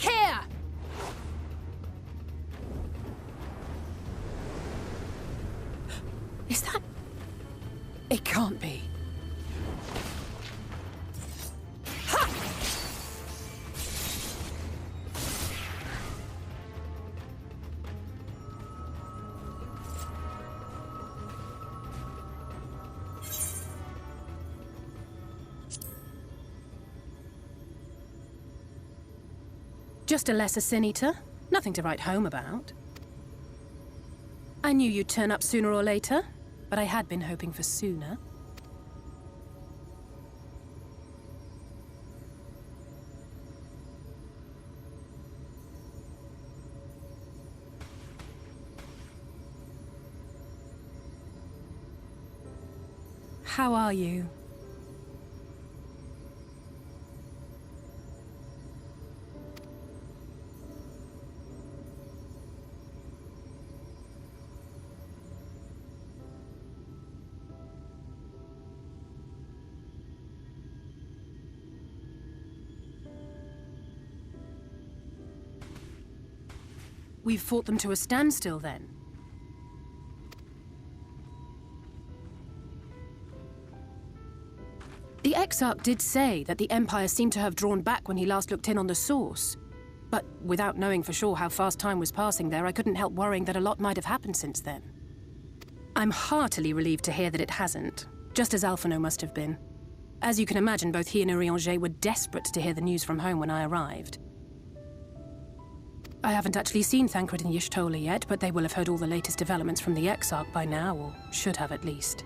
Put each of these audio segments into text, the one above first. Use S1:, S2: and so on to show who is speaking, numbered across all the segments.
S1: back here! Is that... It can't be. Ha! Just a lesser sin eater. Nothing to write home about. I knew you'd turn up sooner or later, but I had been hoping for sooner. How are you? We've fought them to a standstill, then. The Exarch did say that the Empire seemed to have drawn back when he last looked in on the source. But without knowing for sure how fast time was passing there, I couldn't help worrying that a lot might have happened since then. I'm heartily relieved to hear that it hasn't, just as Alphino must have been. As you can imagine, both he and Urianger were desperate to hear the news from home when I arrived. I haven't actually seen Thancred and Y'shtola yet, but they will have heard all the latest developments from the Exarch by now, or should have at least.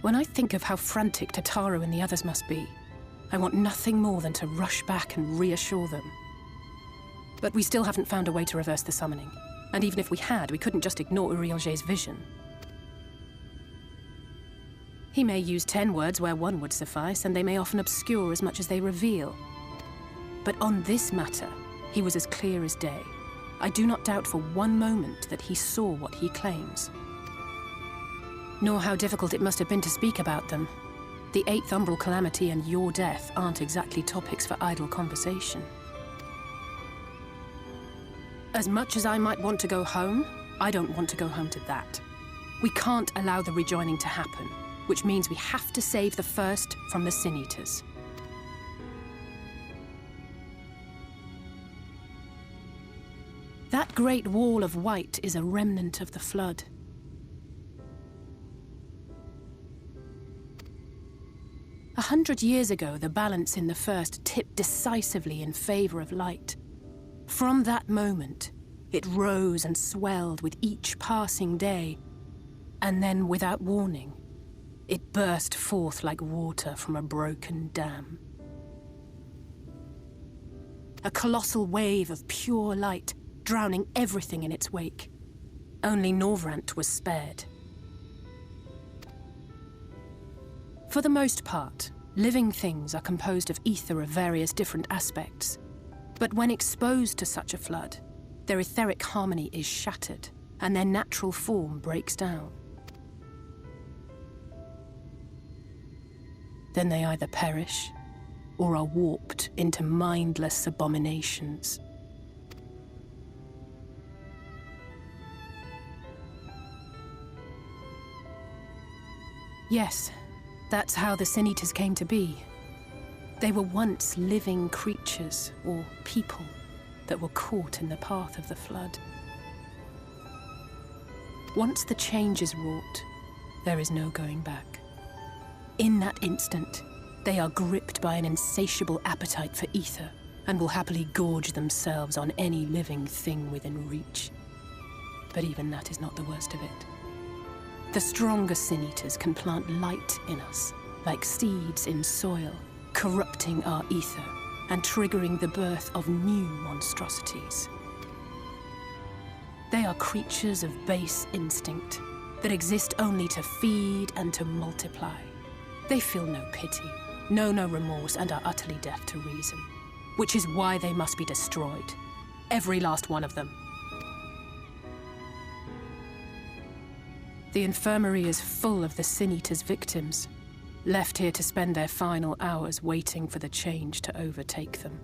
S1: When I think of how frantic Tataru and the others must be, I want nothing more than to rush back and reassure them. But we still haven't found a way to reverse the summoning. And even if we had, we couldn't just ignore Urianger's vision. He may use 10 words where one would suffice, and they may often obscure as much as they reveal. But on this matter, he was as clear as day. I do not doubt for one moment that he saw what he claims. Nor how difficult it must have been to speak about them. The 8th Umbral Calamity and your death aren't exactly topics for idle conversation. As much as I might want to go home, I don't want to go home to that. We can't allow the rejoining to happen, which means we have to save the first from the Sin Eaters. That great wall of white is a remnant of the Flood. A 100 years ago, the balance in the First tipped decisively in favor of light. From that moment, it rose and swelled with each passing day, and then, without warning, it burst forth like water from a broken dam. A colossal wave of pure light, drowning everything in its wake. Only Norvrant was spared. For the most part, living things are composed of ether of various different aspects. But when exposed to such a flood, their etheric harmony is shattered, and their natural form breaks down. Then they either perish, or are warped into mindless abominations. Yes, that's how the Sin Eaters came to be. They were once living creatures, or people, that were caught in the path of the Flood. Once the change is wrought, there is no going back. In that instant, they are gripped by an insatiable appetite for ether, and will happily gorge themselves on any living thing within reach. But even that is not the worst of it. The stronger Sin Eaters can plant light in us, like seeds in soil, corrupting our ether and triggering the birth of new monstrosities. They are creatures of base instinct that exist only to feed and to multiply. They feel no pity, know no remorse, and are utterly deaf to reason, which is why they must be destroyed. Every last one of them. The infirmary is full of the Sin Eater's victims, left here to spend their final hours waiting for the change to overtake them.